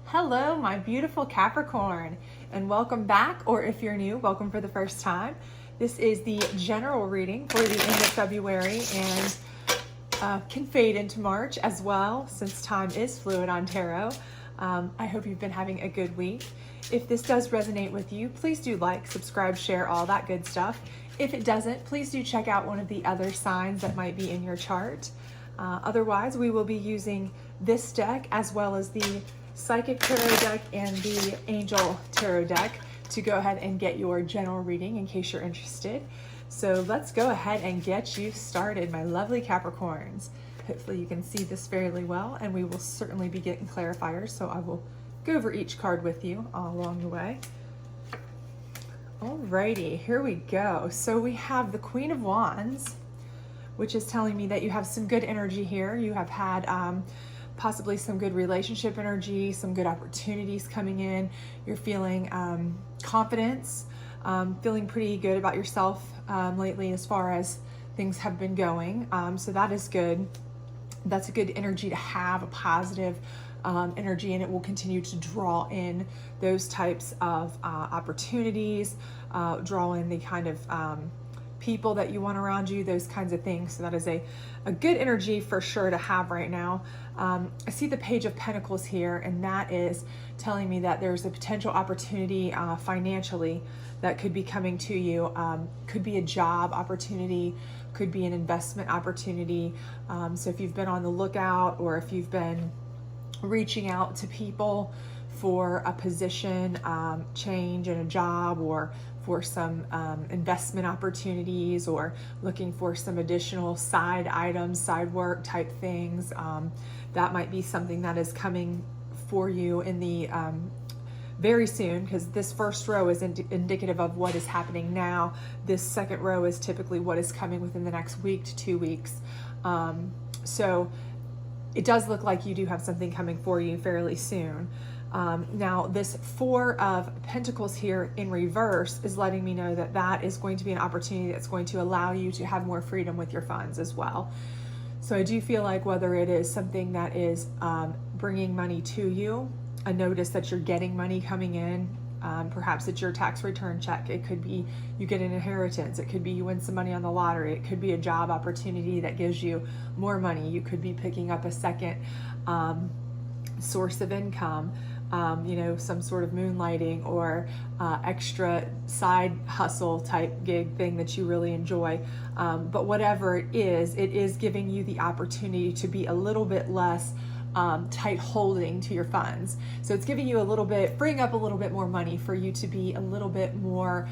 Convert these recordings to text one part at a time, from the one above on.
Hello, my beautiful Capricorn, and welcome back, or if you're new, welcome for the first time. This is the general reading for the end of February and can fade into March as well, since time is fluid on tarot. I hope you've been having a good week. If this does resonate with you, please do like, subscribe, share, all that good stuff. If it doesn't, please do check out one of the other signs that might be in your chart. Otherwise, we will be using this deck as well as the Psychic Tarot deck and the Angel Tarot deck to go ahead and get your general reading in case you're interested. So let's go ahead and get you started, my lovely Capricorns. Hopefully you can see this fairly well, and we will certainly be getting clarifiers, so I will go over each card with you all along the way. Alrighty, here we go. So we have the Queen of Wands, which is telling me that you have some good energy here. You have had possibly some good relationship energy, some good opportunities coming in. You're feeling confidence, feeling pretty good about yourself lately as far as things have been going. So that is good. That's a good energy to have, a positive energy, and it will continue to draw in those types of opportunities, draw in the kind of people that you want around you, those kinds of things. So that is a good energy for sure to have right now. I see the Page of Pentacles here, and that is telling me that there's a potential opportunity financially that could be coming to you. Could be a job opportunity, could be an investment opportunity. So if you've been on the lookout, or if you've been reaching out to people for a position change in a job, or for some investment opportunities, or looking for some additional side items, side work type things, that might be something that is coming for you in the very soon, because this first row is indicative of what is happening now. This second row is typically what is coming within the next week to 2 weeks. So it does look like you do have something coming for you fairly soon. Now this Four of Pentacles here in reverse is letting me know that that is going to be an opportunity that's going to allow you to have more freedom with your funds as well. So I do feel like whether it is something that is bringing money to you, a notice that you're getting money coming in, perhaps it's your tax return check, it could be you get an inheritance, it could be you win some money on the lottery, it could be a job opportunity that gives you more money, you could be picking up a second source of income, some sort of moonlighting or extra side hustle type gig thing that you really enjoy. But whatever it is giving you the opportunity to be a little bit less tight holding to your funds. So it's giving you a little bit, freeing up a little bit more money for you to be a little bit more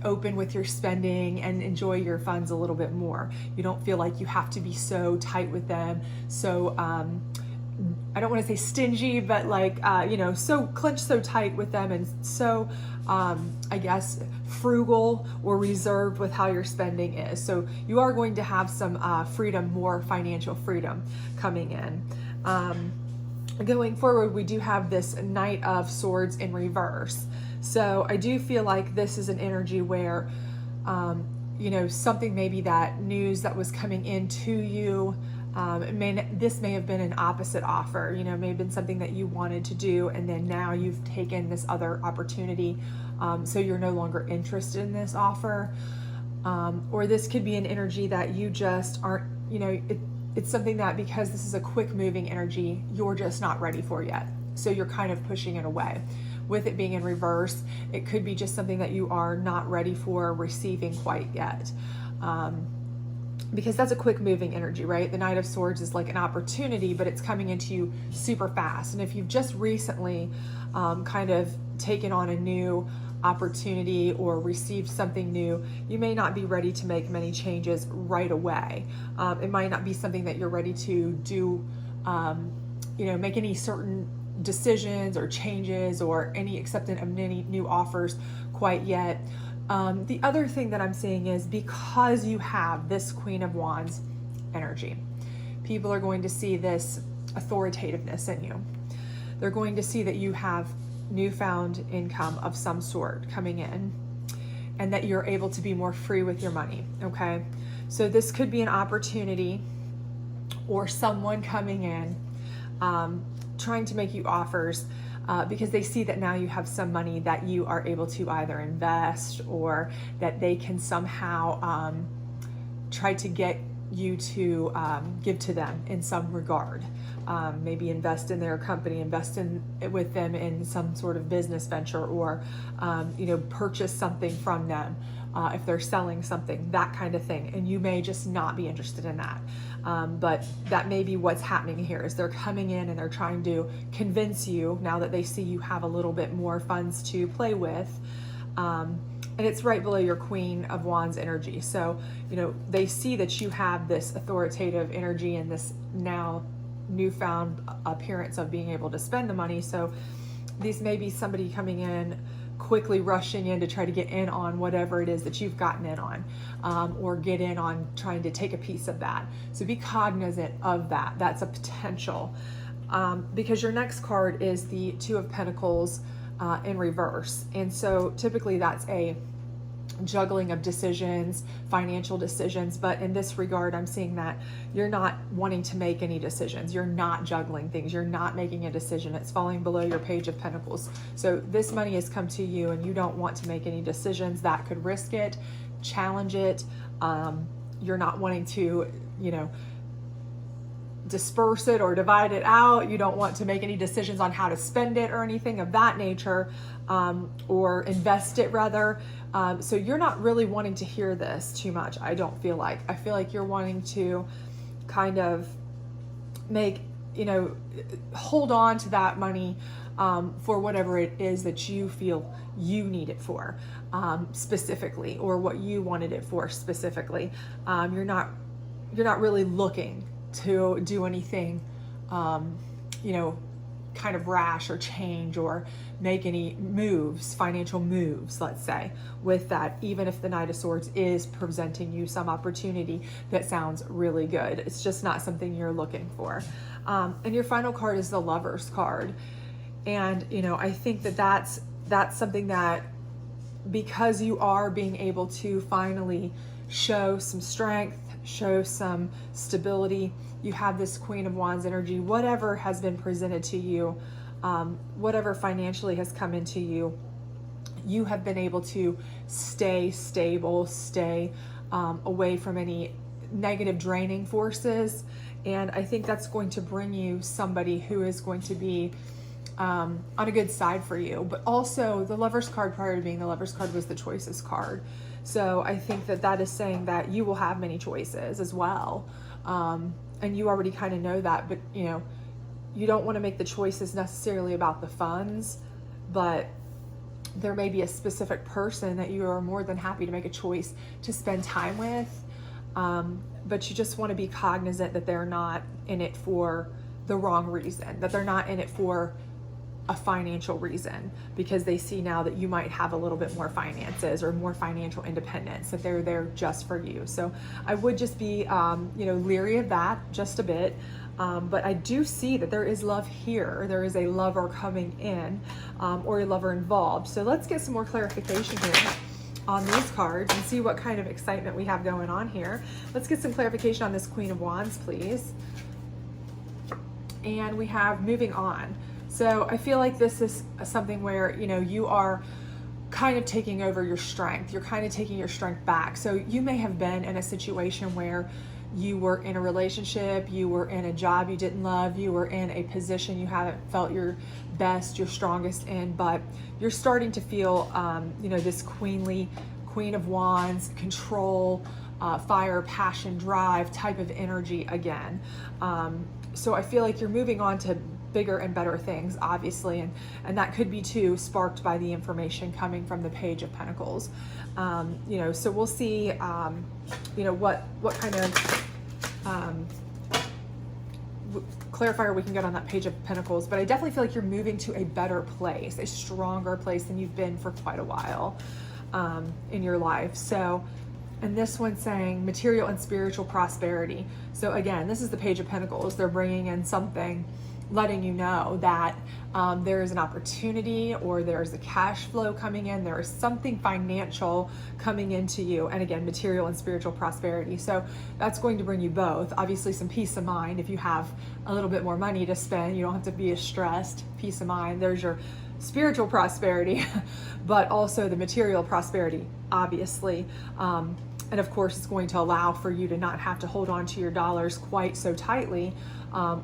open with your spending and enjoy your funds a little bit more. You don't feel like you have to be so tight with them. So I don't want to say stingy, but like, so clenched so tight with them, and so, I guess, frugal or reserved with how your spending is. So you are going to have some freedom, more financial freedom coming in. Going forward, we do have this Knight of Swords in reverse. So I do feel like this is an energy where, something, maybe that news that was coming into you, this may have been an opposite offer, may have been something that you wanted to do, and then now you've taken this other opportunity, so you're no longer interested in this offer. Or this could be an energy that you just aren't, it's something that, because this is a quick moving energy, you're just not ready for yet. So you're kind of pushing it away. With it being in reverse, it could be just something that you are not ready for receiving quite yet. Because that's a quick moving energy, right? The Knight of Swords is like an opportunity, but it's coming into you super fast. And if you've just recently kind of taken on a new opportunity or received something new, you may not be ready to make many changes right away. It might not be something that you're ready to do, make any certain decisions or changes or any acceptance of any new offers quite yet. The other thing that I'm seeing is, because you have this Queen of Wands energy, people are going to see this authoritativeness in you. They're going to see that you have newfound income of some sort coming in, and that you're able to be more free with your money, okay? So this could be an opportunity or someone coming in trying to make you offers because they see that now you have some money that you are able to either invest or that they can somehow try to get you to give to them in some regard. Maybe invest in their company, invest with them in some sort of business venture, or purchase something from them if they're selling something, that kind of thing. And you may just not be interested in that. But that may be what's happening here, is they're coming in and they're trying to convince you, now that they see you have a little bit more funds to play with. And it's right below your Queen of Wands energy. So, they see that you have this authoritative energy and this now newfound appearance of being able to spend the money. So these may be somebody coming in, quickly rushing in to try to get in on whatever it is that you've gotten in on, or get in on trying to take a piece of that. So be cognizant of that. That's a potential. Because your next card is the Two of Pentacles in reverse. And so typically that's a juggling of decisions, financial decisions, but in this regard, I'm seeing that you're not wanting to make any decisions. You're not juggling things. You're not making a decision. It's falling below your Page of Pentacles. So this money has come to you and you don't want to make any decisions that could risk it, challenge it. You're not wanting to, disperse it or divide it out. You don't want to make any decisions on how to spend it or anything of that nature, or invest it rather. So you're not really wanting to hear this too much. I don't feel like. I feel like you're wanting to kind of make, hold on to that money for whatever it is that you feel you need it for, specifically, or what you wanted it for specifically. You're not really looking to do anything, kind of rash or change or make any moves, financial moves, let's say, with that, even if the Knight of Swords is presenting you some opportunity that sounds really good. It's just not something you're looking for. And your final card is the Lover's card. And, I think that's something that, because you are being able to finally show some strength, show some stability, you have this Queen of Wands energy, whatever has been presented to you, whatever financially has come into you, you have been able to stay stable, stay away from any negative draining forces. And I think that's going to bring you somebody who is going to be on a good side for you. But also the Lover's card, prior to being the Lover's card, was the Choices card. So I think that is saying that you will have many choices as well. And you already kind of know that, but you don't want to make the choices necessarily about the funds, but there may be a specific person that you are more than happy to make a choice to spend time with. But you just want to be cognizant that they're not in it for the wrong reason, that they're not in it for a financial reason, because they see now that you might have a little bit more finances or more financial independence, that they're there just for you. So I would just be, leery of that just a bit. But I do see that there is love here. There is a lover coming in, or a lover involved. So let's get some more clarification here on these cards and see what kind of excitement we have going on here. Let's get some clarification on this Queen of Wands, please. And we have moving on. So I feel like this is something where, you are kind of taking over your strength. You're kind of taking your strength back. So you may have been in a situation where you were in a relationship, you were in a job you didn't love, you were in a position you haven't felt your best, your strongest in, but you're starting to feel, this queenly, Queen of Wands, control, fire, passion, drive type of energy again. So I feel like you're moving on to bigger and better things, obviously, and that could be too sparked by the information coming from the Page of Pentacles. So we'll see, what kind of clarifier we can get on that Page of Pentacles. But I definitely feel like you're moving to a better place, a stronger place than you've been for quite a while in your life. So, and this one's saying material and spiritual prosperity. So again, this is the Page of Pentacles. They're bringing in something letting you know that there is an opportunity, or there's a cash flow coming in, there is something financial coming into you, and again, material and spiritual prosperity. So that's going to bring you both. Obviously some peace of mind. If you have a little bit more money to spend, you don't have to be as stressed. Peace of mind. There's your spiritual prosperity, but also the material prosperity, obviously. And of course, it's going to allow for you to not have to hold on to your dollars quite so tightly,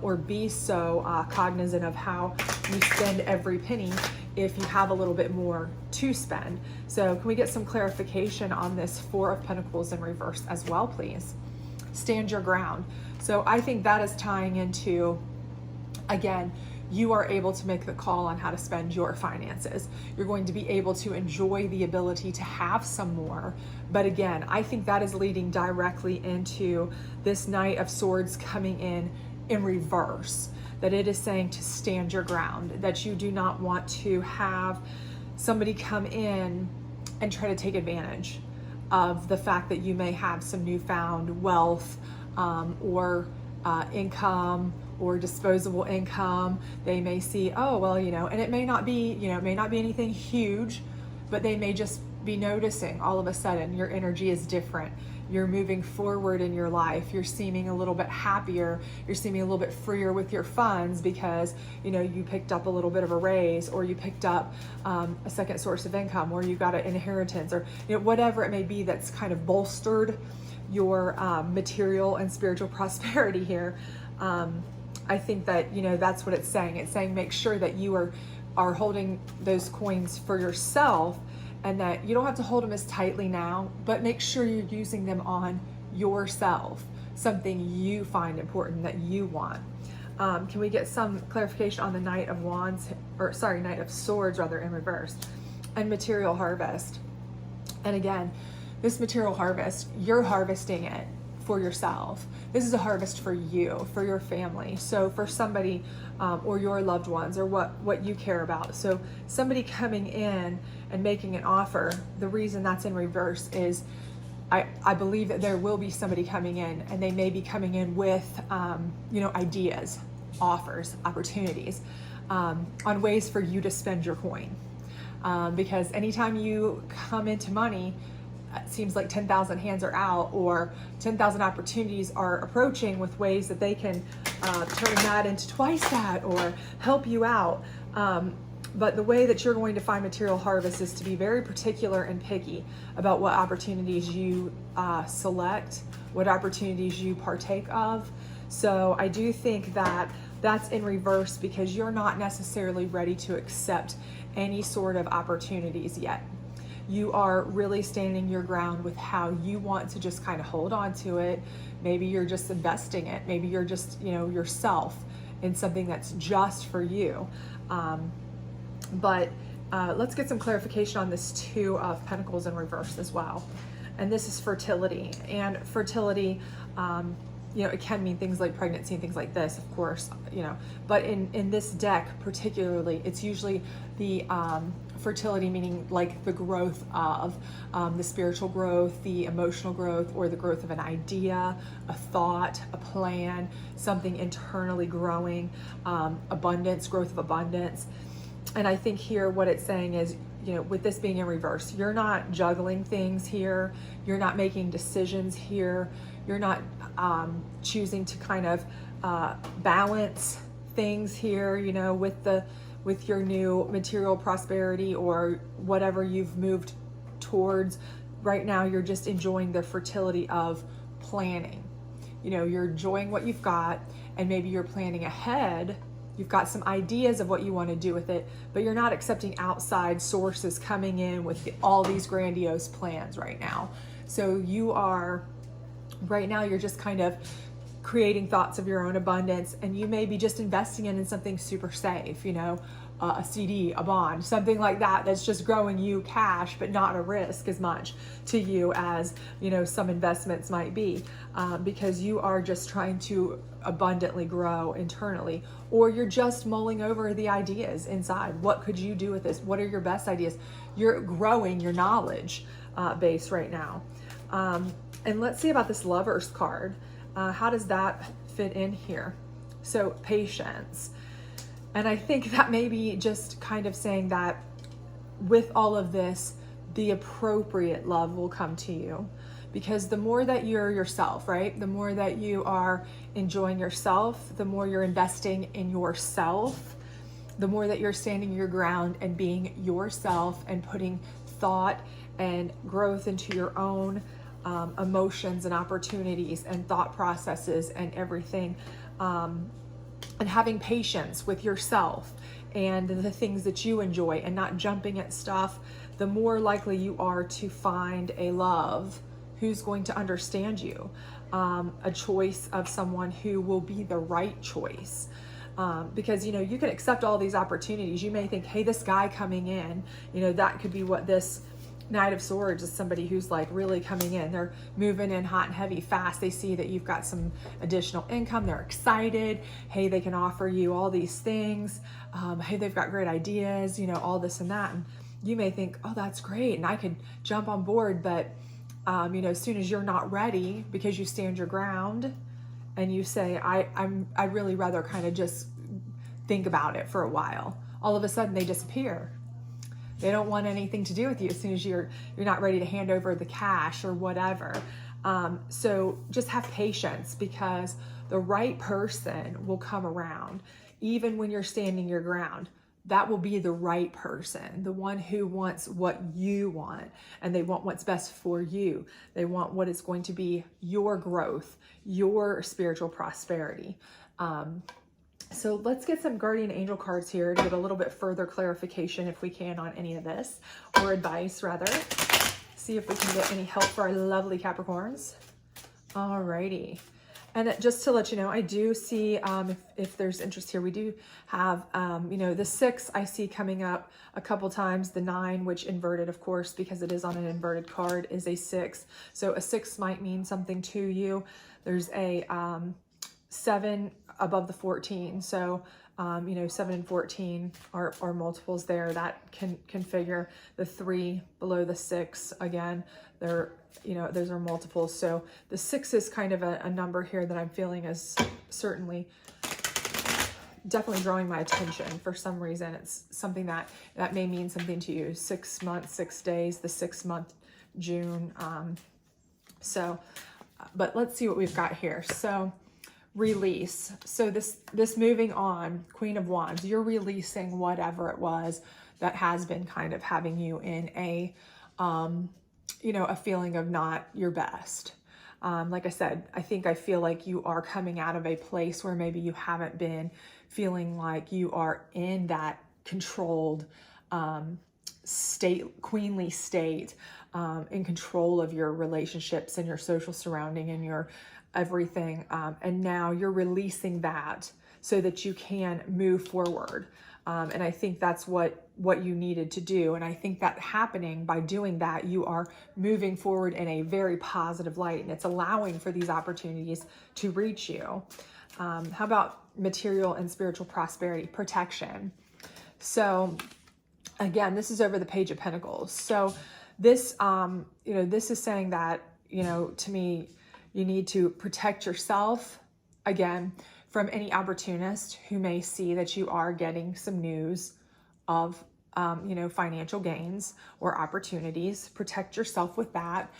or be so cognizant of how you spend every penny if you have a little bit more to spend. So can we get some clarification on this Four of Pentacles in reverse as well, please? Stand your ground. So I think that is tying into, again, you are able to make the call on how to spend your finances. You're going to be able to enjoy the ability to have some more. But again, I think that is leading directly into this Knight of Swords coming in reverse. That it is saying to stand your ground, that you do not want to have somebody come in and try to take advantage of the fact that you may have some newfound wealth, or income, or disposable income. They may see, oh, well, and it may not be, it may not be anything huge, but they may just be noticing all of a sudden your energy is different. You're moving forward in your life. You're seeming a little bit happier. You're seeming a little bit freer with your funds because, you picked up a little bit of a raise, or you picked up a second source of income, or you got an inheritance, or, whatever it may be that's kind of bolstered your material and spiritual prosperity here. I think that, that's what it's saying. It's saying make sure that you are holding those coins for yourself, and that you don't have to hold them as tightly now, but make sure you're using them on yourself, something you find important that you want. Can we get some clarification on the Knight of Swords rather, in reverse, and material harvest? And again, this material harvest, you're harvesting it for yourself. This is a harvest for you, for your family. So for somebody, or your loved ones, or what you care about. So somebody coming in and making an offer, the reason that's in reverse is I believe that there will be somebody coming in, and they may be coming in with, ideas, offers, opportunities, on ways for you to spend your coin. Because anytime you come into money, it seems like 10,000 hands are out, or 10,000 opportunities are approaching with ways that they can turn that into twice that, or help you out. But the way that you're going to find material harvest is to be very particular and picky about what opportunities you select, what opportunities you partake of. So I do think that that's in reverse because you're not necessarily ready to accept any sort of opportunities yet. You are really standing your ground with how you want to just kind of hold on to it. Maybe you're just investing it. Maybe you're just, yourself in something that's just for you. But let's get some clarification on this Two of Pentacles in reverse as well. And this is fertility. And fertility, it can mean things like pregnancy and things like this, of course, but in this deck particularly, it's usually the fertility, meaning like the growth of the spiritual growth, the emotional growth, or the growth of an idea, a thought, a plan, something internally growing, abundance, growth of abundance. And I think here what it's saying is, with this being in reverse, you're not juggling things here. You're not making decisions here. You're not choosing to kind of balance things here, with your new material prosperity or whatever you've moved towards. Right now, you're just enjoying the fertility of planning. You're enjoying what you've got, and maybe you're planning ahead. You've got some ideas of what you want to do with it, but you're not accepting outside sources coming in with all these grandiose plans right now. So right now you're just kind of creating thoughts of your own abundance, and you may be just investing in something super safe, a CD, a bond, something like that, that's just growing you cash, but not a risk as much to you as, some investments might be, because you are just trying to abundantly grow internally, or you're just mulling over the ideas inside. What could you do with this? What are your best ideas? You're growing your knowledge base right now. And let's see about this Lovers card. How does that fit in here? So patience. And I think that may be just kind of saying that with all of this, the appropriate love will come to you. Because the more that you're yourself, right? The more that you are enjoying yourself, the more you're investing in yourself, the more that you're standing your ground and being yourself and putting thought and growth into your own emotions and opportunities and thought processes and everything, and having patience with yourself and the things that you enjoy and not jumping at stuff, the more likely you are to find a love who's going to understand you, a choice of someone who will be the right choice. Because, you know, you can accept all these opportunities. You may think, hey, this guy coming in, you know, that could be what this Knight of Swords is, somebody who's like really coming in. They're moving in hot and heavy fast. They see that you've got some additional income. They're excited. Hey, they can offer you all these things. Hey, they've got great ideas, you know, all this and that. And you may think, oh, that's great, and I could jump on board. But, you know, as soon as you're not ready, because you stand your ground and you say, I'd really rather kind of just think about it for a while, all of a sudden they disappear. They don't want anything to do with you as soon as you're not ready to hand over the cash or whatever. So just have patience, because the right person will come around. Even when you're standing your ground, that will be the right person, the one who wants what you want, and they want what's best for you. They want what is going to be your growth, your spiritual prosperity. So let's get some guardian angel cards here to get a little bit further clarification, if we can, on any of this, or advice rather. See if we can get any help for our lovely Capricorns. Alrighty. And just to let you know, I do see, if there's interest here, we do have, you know, the 6 I see coming up a couple times. The 9, which inverted, of course, because it is on an inverted card, is a 6. So a 6 might mean something to you. There's a 7 above the 14. So, you know, 7 and 14 are multiples there. That can configure the 3 below the 6. Again, they're, you know, those are multiples. So the 6 is kind of a number here that I'm feeling is certainly definitely drawing my attention for some reason. It's something that may mean something to you. 6 months, 6 days, the 6th month, June. But let's see what we've got here. So release. So this moving on, Queen of Wands, you're releasing whatever it was that has been kind of having you in a, you know, a feeling of not your best. Like I said, I feel like you are coming out of a place where maybe you haven't been feeling like you are in that controlled state, queenly state, in control of your relationships and your social surrounding and your everything. And now you're releasing that so that you can move forward. And I think that's what you needed to do. And I think that happening by doing that, you are moving forward in a very positive light, and it's allowing for these opportunities to reach you. How about material and spiritual prosperity, protection? So again, this is over the Page of Pentacles. So this, you know, this is saying that, you know, to me, you need to protect yourself, again, from any opportunist who may see that you are getting some news of, you know, financial gains or opportunities. Protect yourself with that.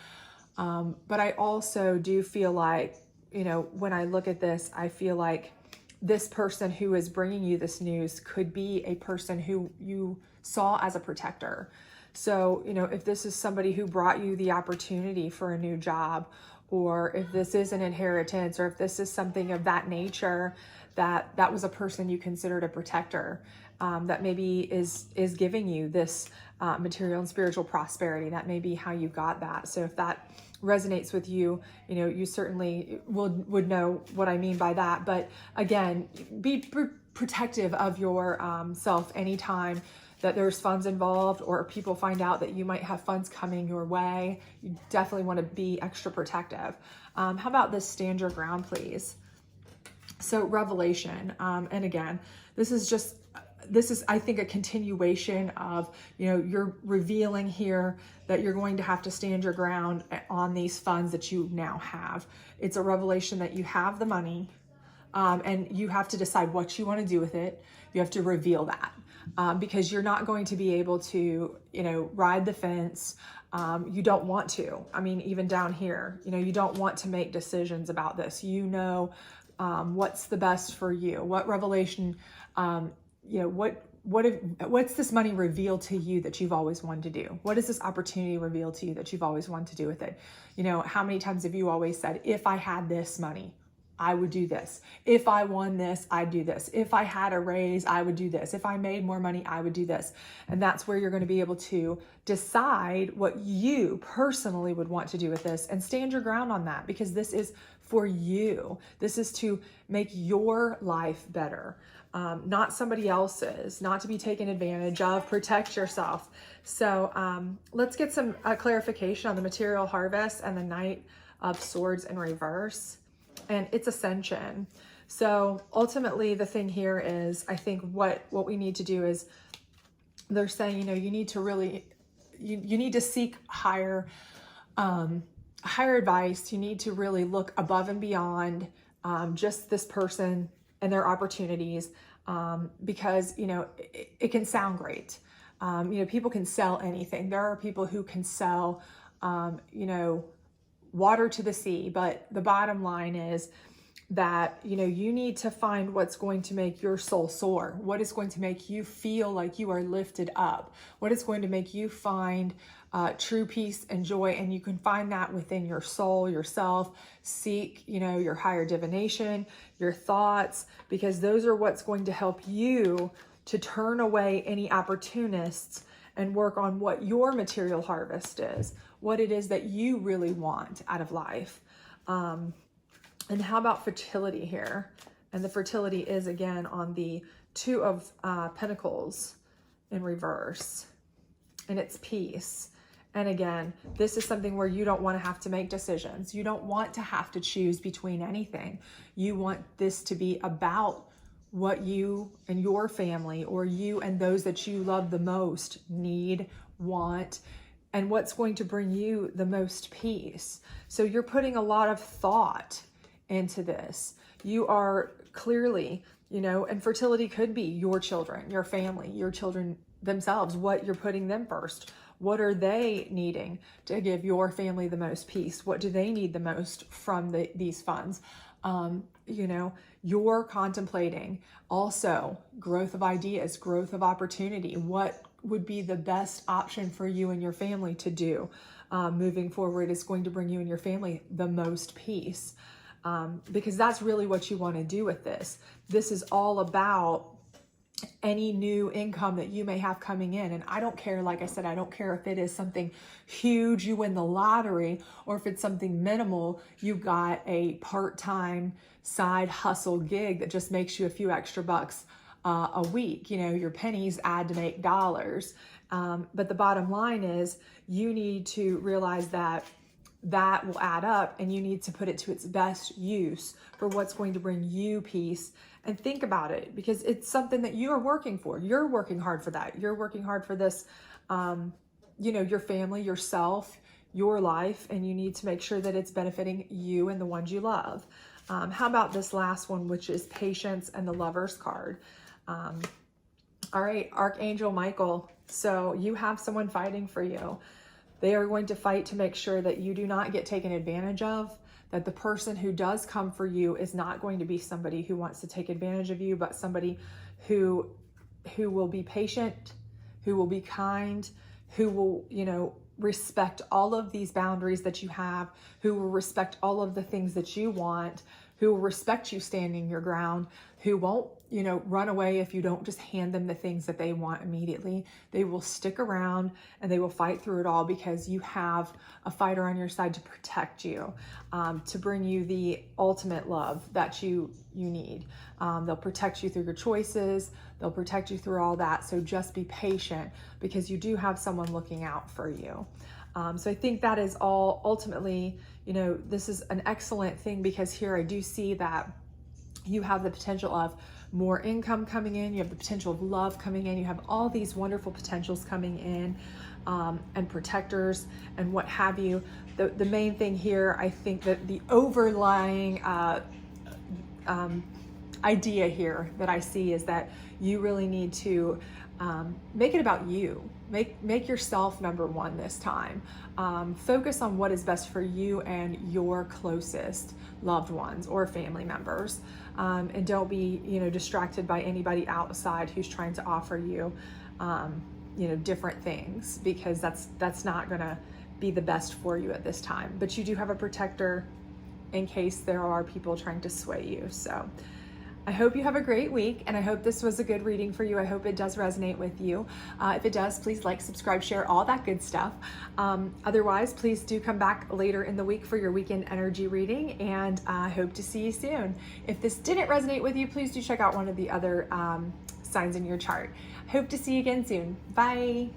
But I also do feel like, you know, when I look at this, I feel like this person who is bringing you this news could be a person who you saw as a protector. So, you know, if this is somebody who brought you the opportunity for a new job, or if this is an inheritance, or if this is something of that nature, that was a person you considered a protector, that maybe is giving you this material and spiritual prosperity. That may be how you got that. So if that resonates with you, you know, you certainly would know what I mean by that. But again, be protective of your self anytime that there's funds involved, or people find out that you might have funds coming your way. You definitely want to be extra protective. How about this, stand your ground, please? So revelation, and again, this is, I think, a continuation of, you know, you're revealing here that you're going to have to stand your ground on these funds that you now have. It's a revelation that you have the money. and you have to decide what you want to do with it. You have to reveal that, because you're not going to be able to, ride the fence. You don't want to. I mean, even down here, you don't want to make decisions about this. What's the best for you? What revelation, what's this money reveal to you that you've always wanted to do? What does this opportunity reveal to you that you've always wanted to do with it? How many times have you always said, if I had this money, I would do this. If I won this, I'd do this. If I had a raise, I would do this. If I made more money, I would do this. And that's where you're going to be able to decide what you personally would want to do with this and stand your ground on that, because this is for you. This is to make your life better, not somebody else's, not to be taken advantage of. Protect yourself. So let's get some clarification on the material harvest and the Knight of Swords in reverse. And it's ascension. So ultimately the thing here is, I think what we need to do is, they're saying, you need to really, you need to seek higher advice. You need to really look above and beyond just this person and their opportunities, because, it can sound great. People can sell anything. There are people who can sell, water to the sea, but the bottom line is that, you need to find what's going to make your soul soar, what is going to make you feel like you are lifted up, what is going to make you find true peace and joy. And you can find that within your soul, yourself. Seek, your higher divination, your thoughts, because those are what's going to help you to turn away any opportunists and work on what your material harvest is, what it is that you really want out of life. And how about fertility here? And the fertility is, again, on the Two of Pentacles in reverse. And it's peace. And again, this is something where you don't want to have to make decisions. You don't want to have to choose between anything. You want this to be about what you and your family, or you and those that you love the most, need, want, and what's going to bring you the most peace. So you're putting a lot of thought into this. You are clearly, and fertility could be your children, your family, your children themselves, what you're putting them first. What are they needing to give your family the most peace? What do they need the most from these funds? You're contemplating also growth of ideas, growth of opportunity. What would be the best option for you and your family to do moving forward is going to bring you and your family the most peace, because that's really what you want to do with this. This is all about any new income that you may have coming in. And I don't care, like I said, I don't care if it is something huge, you win the lottery, or if it's something minimal, you got a part-time side hustle gig that just makes you a few extra bucks a week. Your pennies add to make dollars. But the bottom line is, you need to realize that will add up, and you need to put it to its best use for what's going to bring you peace. And think about it, because it's something that you are working for. You're working hard for that. You're working hard for this, your family, yourself, your life, and you need to make sure that it's benefiting you and the ones you love. How about this last one, which is patience and the Lover's card? All right, Archangel Michael. So you have someone fighting for you. They are going to fight to make sure that you do not get taken advantage of, that the person who does come for you is not going to be somebody who wants to take advantage of you, but somebody who will be patient, who will be kind, who will, respect all of these boundaries that you have, who will respect all of the things that you want, who will respect you standing your ground, who won't, run away if you don't just hand them the things that they want immediately. They will stick around and they will fight through it all, because you have a fighter on your side to protect you, to bring you the ultimate love that you need. They'll protect you through your choices. They'll protect you through all that. So just be patient, because you do have someone looking out for you. So I think that is all ultimately, this is an excellent thing, because here I do see that you have the potential of more income coming in. You have the potential of love coming in. You have all these wonderful potentials coming in, and protectors and what have you. The main thing here, I think that the overlying idea here that I see is that you really need to make it about you. Make yourself number one this time. Focus on what is best for you and your closest loved ones or family members, and don't be, distracted by anybody outside who's trying to offer you, different things, because that's not gonna be the best for you at this time. But you do have a protector in case there are people trying to sway you. So I hope you have a great week, and I hope this was a good reading for you. I hope it does resonate with you. If it does, please like, subscribe, share, all that good stuff. Otherwise, please do come back later in the week for your weekend energy reading, and I hope to see you soon. If this didn't resonate with you, please do check out one of the other signs in your chart. Hope to see you again soon. Bye.